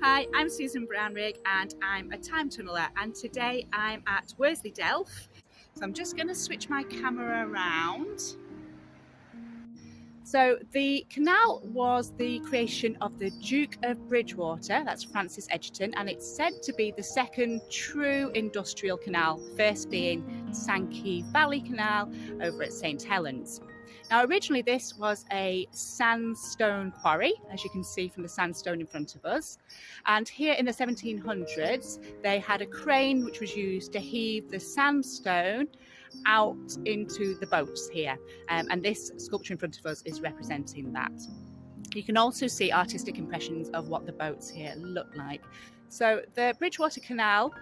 Hi, I'm Susan Brownrigg and I'm a time tunneler, and today I'm at Worsley Delph. So I'm just going to switch my camera around. So the canal was the creation of the Duke of Bridgewater, that's Francis Egerton, and it's said to be the second true industrial canal, first being Sankey Valley Canal over at St Helens. Now originally this was a sandstone quarry, as you can see from the sandstone in front of us, and here in the 1700s they had a crane which was used to heave the sandstone out into the boats here, and this sculpture in front of us is representing that. You can also see artistic impressions of what the boats here look like. So the Bridgewater Canal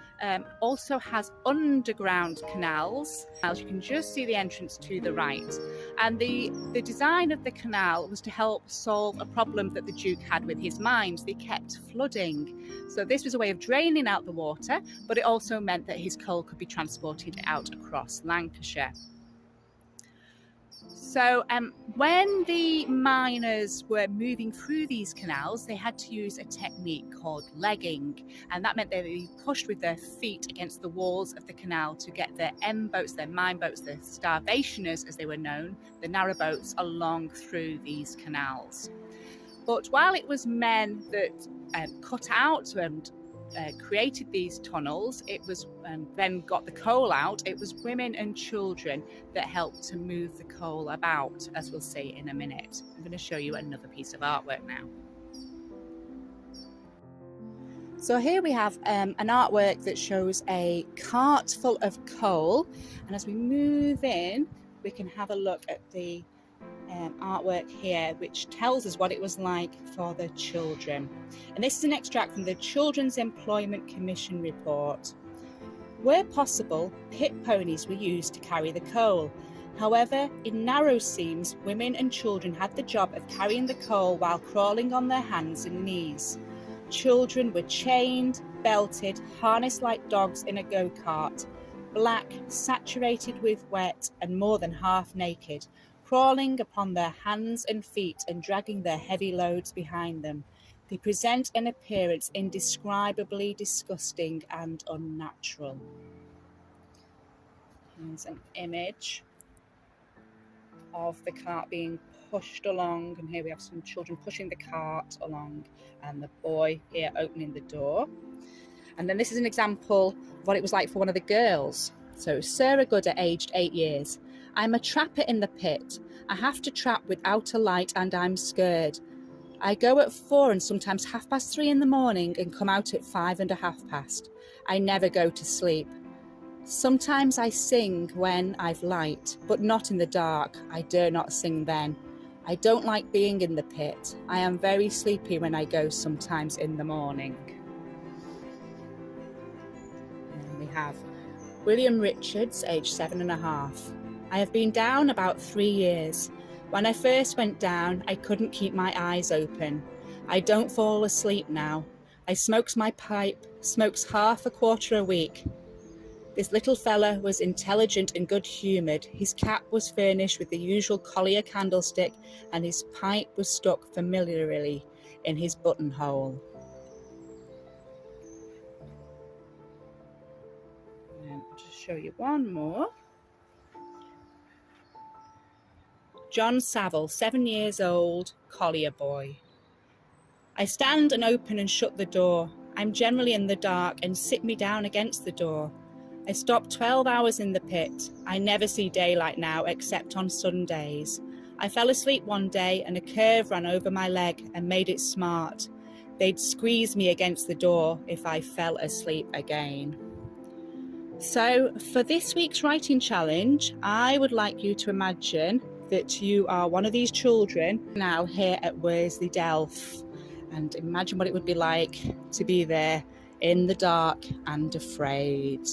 also has underground canals. You can just see the entrance to the right. And the design of the canal was to help solve a problem that the Duke had with his mines. They kept flooding. So this was a way of draining out the water, but it also meant that his coal could be transported out across Lancashire. So when the miners were moving through these canals, they had to use a technique called legging, and that meant they pushed with their feet against the walls of the canal to get their end boats, their mine boats, the starvationers as they were known, the narrow boats, along through these canals. But while it was men that cut out and created these tunnels, it was then got the coal out, it was women and children that helped to move the coal about, as we'll see in a minute. I'm going to show you another piece of artwork now. So here we have an artwork that shows a cart full of coal, and as we move in we can have a look at the artwork here, which tells us what it was like for the children. And this is an extract from the Children's Employment Commission report. Where possible, pit ponies were used to carry the coal. However, in narrow seams, women and children had the job of carrying the coal while crawling on their hands and knees. Children were chained, belted, harnessed like dogs in a go-kart, black, saturated with wet, and more than half naked, crawling upon their hands and feet and dragging their heavy loads behind them. They present an appearance indescribably disgusting and unnatural. Here's an image of the cart being pushed along, and here we have some children pushing the cart along and the boy here opening the door. And then this is an example of what it was like for one of the girls. So Sarah Gooder, aged 8 years. I'm a trapper in the pit. I have to trap without a light and I'm scared. I go at 4 and sometimes 3:30 in the morning and come out at 5 and 1/2 past. I never go to sleep. Sometimes I sing when I've light, but not in the dark. I dare not sing then. I don't like being in the pit. I am very sleepy when I go sometimes in the morning. And we have William Richards, aged 7.5. I have been down about 3 years. When I first went down, I couldn't keep my eyes open. I don't fall asleep now. I smokes my pipe, smokes half a quarter a week. This little fella was intelligent and good-humoured. His cap was furnished with the usual collier candlestick, and his pipe was stuck familiarly in his buttonhole. I'll just show you one more. John Saville, 7 years old, collier boy. I stand and open and shut the door. I'm generally in the dark and sit me down against the door. I stop 12 hours in the pit. I never see daylight now except on Sundays. I fell asleep one day and a curve ran over my leg and made it smart. They'd squeeze me against the door if I fell asleep again. So for this week's writing challenge, I would like you to imagine that you are one of these children now here at Worsley Delph, and imagine what it would be like to be there in the dark and afraid.